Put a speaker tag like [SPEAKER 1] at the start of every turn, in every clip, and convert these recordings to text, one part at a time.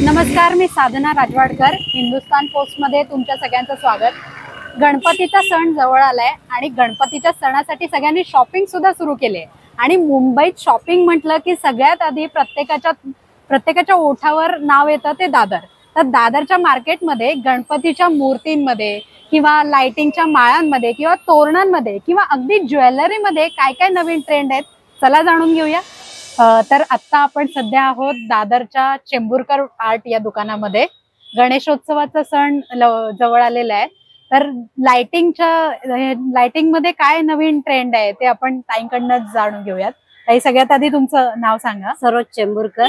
[SPEAKER 1] नमस्कार, मी साधना राजवाडकर. हिंदुस्तान पोस्ट मध्ये तुमच्या सगळ्यांचं स्वागत. गणपतीचा सण जवळ आलाय आणि गणपतीच्या सणासाठी सगळ्यांनी शॉपिंग सुद्धा सुरू केली. आणि मुंबईत शॉपिंग म्हटलं की सगळ्यात आधी प्रत्येकाच्या ओठावर नाव येतं ते दादर. तर दादरच्या मार्केटमध्ये गणपतीच्या मूर्तींमध्ये किंवा लाइटिंगच्या माळांमध्ये किंवा तोरणांमध्ये किंवा अगदी ज्वेलरीमध्ये काय काय नवीन ट्रेंड आहेत, चला जाणून घेऊया. तर आता आपण सध्या आहोत दादरच्या चेंबूरकर आर्ट या दुकानामध्ये. गणेशोत्सवाचा सण जवळ आलेला आहे, तर लाइटिंग मध्ये काय नवीन ट्रेंड आहे ते आपण ताईंकडनं जाणून घेऊयात. ताई, सगळ्यात आधी तुमचं नाव सांगा.
[SPEAKER 2] सरोज चेंबूरकर,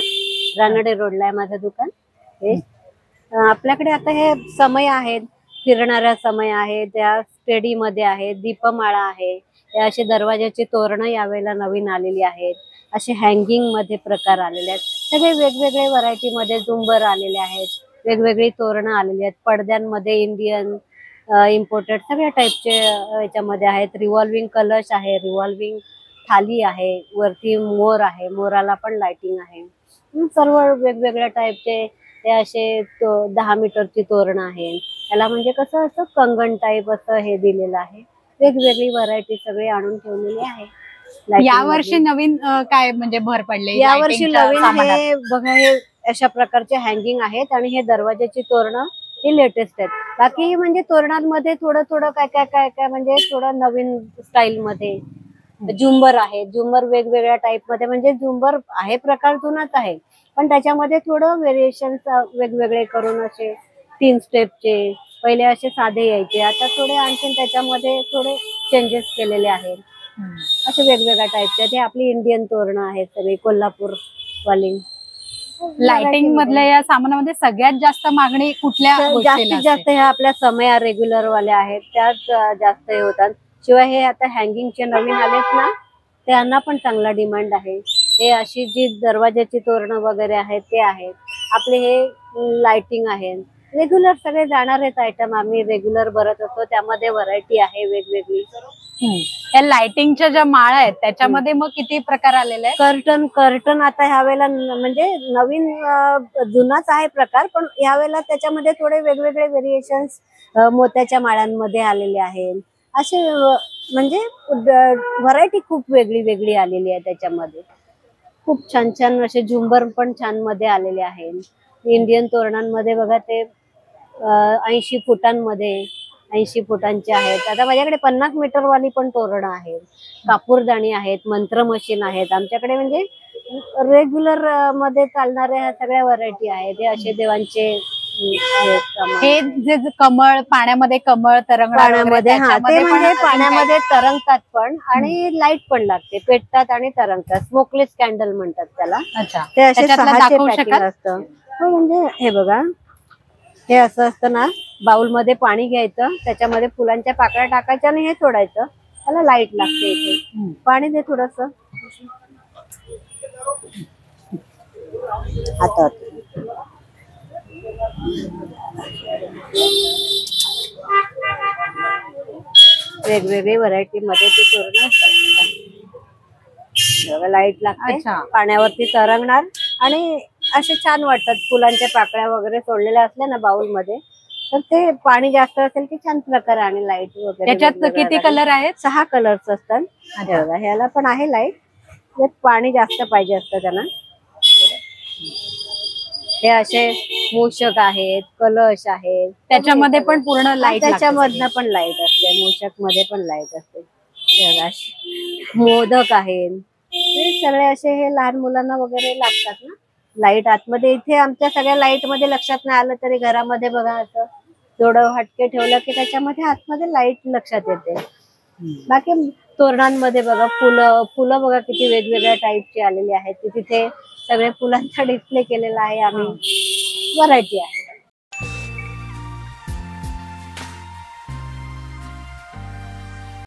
[SPEAKER 2] रानडे रोडला आहे माझं दुकान. आपल्याकडे आता हे समय आहेत, फिरणाऱ्या समय आहे, त्या स्टेडी मध्ये आहे, दीपमाळा आहे, या असे दरवाजाची तोरणं यावेळेला नवीन आलेली आहेत. असे हँगिंग मध्ये प्रकार आलेले आहेत. सगळे वेगवेगळे व्हरायटी मध्ये झुंबर आलेले आहेत, वेगवेगळी तोरणं आलेली आहेत. पडद्यांमध्ये इंडियन इम्पोर्टेड सगळ्या टाईपचे याच्यामध्ये आहेत. रिव्हॉल्विंग कलश आहे, रिव्हॉल्विंग थाली आहे, वरती मोर आहे, मोराला पण लाइटिंग आहे. सर्व वेगवेगळ्या टाईपचे ते असे 10 मीटरची तोरण आहे. त्याला म्हणजे कसं असं कंगण टाईप असं हे दिलेलं आहे. वेगवेगळी व्हरायटी सगळे आणून ठेवलेली आहे.
[SPEAKER 1] यावर्षी नवीन काय म्हणजे भर पडले?
[SPEAKER 2] यावर्षी नवीन हे बघा, हे अशा प्रकारचे हँगिंग आहेत आणि हे दरवाजाची तोरणं ही लेटेस्ट आहेत. बाकी म्हणजे तोरणांमध्ये थोडं थोडं काय काय काय काय म्हणजे थोडं नवीन स्टाईल मध्ये झुंबर आहे. झुंबर वेगवेगळ्या टाईप मध्ये, म्हणजे झुंबर आहे प्रकार जुनाच आहे, पण त्याच्यामध्ये थोडं व्हेरिएशन वेगवेगळे करून असे 3 स्टेपचे पहिले असे साधे यायचे, आता थोडे आणखीन त्याच्यामध्ये थोडे चेंजेस केलेले आहेत. असे वेगवेगळ्या टाईपचे ते आपली इंडियन तोरणं आहेत सगळी कोल्हापूर वाली.
[SPEAKER 1] लाइटिंग मधल्या या सामानामध्ये सगळ्यात जास्त मागणी कुठल्या
[SPEAKER 2] जास्तीत जास्त ह्या आपल्या समय रेग्युलर वाल्या आहेत, त्याच जास्त हे होतात. शिवाय हे आता हँगिंगचे नवीन आलेत ना, त्यांना पण चांगला डिमांड आहे. हे अशी जी दरवाजाची तोरणं वगैरे आहेत ते आहेत. आपले हे लाइटिंग आहे, रेग्युलर सगळे जाणारेच आयटम आम्ही रेग्युलर भरत असतो. त्यामध्ये व्हरायटी आहे वेगवेगळी.
[SPEAKER 1] या लाइटिंगच्या ज्या माळा आहेत त्याच्यामध्ये मग किती प्रकार आलेले आहेत?
[SPEAKER 2] कर्टन आता ह्या वेळेला म्हणजे नवीन जुनाच आहे प्रकार, पण यावेळेला त्याच्यामध्ये थोडे वेगवेगळे व्हेरिएशन्स मोत्याच्या माळांमध्ये आलेले आहेत. असे म्हणजे व्हरायटी खूप वेगळी वेगळी आलेली आहे. त्याच्यामध्ये खूप छान छान असे झुंबर पण छान मध्ये आलेले आहेत. इंडियन तोरणांमध्ये बघा ते 80 फुटांमध्ये 80 फुटांचे आहेत. आता माझ्याकडे 50 मीटर वाली पण तोरणं आहेत, कापूरदाणी आहेत, मंत्र मशीन आहेत. आमच्याकडे म्हणजे रेग्युलर मध्ये चालणाऱ्या ह्या सगळ्या व्हरायटी आहेत. हे असे देवांचे
[SPEAKER 1] हे जे कमळ पाण्यामध्ये कमळ
[SPEAKER 2] पाण्यामध्ये, हा ते म्हणजे पाण्यामध्ये तरंगतात पण आणि लाईट पण लागते, पेटतात आणि तरंगतात. स्मोकलेस कॅन्डल म्हणतात त्याला. ते असे 6चे पॅकिंग असतं. म्हणजे हे बघा, हे असं असतं ना, बाउल मध्ये पाणी घ्यायचं, त्याच्यामध्ये फुलांच्या पाकळ्या टाकायच्या आणि हे सोडायचं, त्याला लाईट लागते. इथे पाणी दे थोडस हातात. वेगवेगळी व्हरायटी मध्ये ते तोरणं असतात. लाईट लागते, पाण्यावरती तरंगणार आणि असे छान वाटतात. फुलांच्या पाकळ्या वगैरे सोडलेल्या असल्या ना बाउल मध्ये, तर ते पाणी जास्त असेल की छान प्रकार आणि लाईट वगैरे.
[SPEAKER 1] त्याच्यात किती कलर आहेत?
[SPEAKER 2] 6 कलर्स असतात. ह्याला पण आहे लाईट, पाणी जास्त पाहिजे असतं त्यांना. हे असे मूषक आहेत, कलश आहेत,
[SPEAKER 1] त्याच्यामध्ये पण पूर्ण लाईट,
[SPEAKER 2] त्याच्यामधनं पण लाईट असते, मूषक मध्ये पण लाईट असते. मोदक आहेत, हे सगळे असे हे लहान मुलांना वगैरे लागतात ना लाईट आतमध्ये. इथे आमच्या सगळ्या लाईट मध्ये लक्षात नाही आलं तरी घरामध्ये बघा असं थोडं हटके ठेवलं की त्याच्यामध्ये आतमध्ये लाईट लक्षात येते. बाकी तोरणांमध्ये बघा फुलं बघा किती वेगवेगळ्या टाईपची आलेली आहेत. तिथे सगळे फुलांचा डिस्प्ले केलेला आहे आम्ही. व्हरायटी आहे.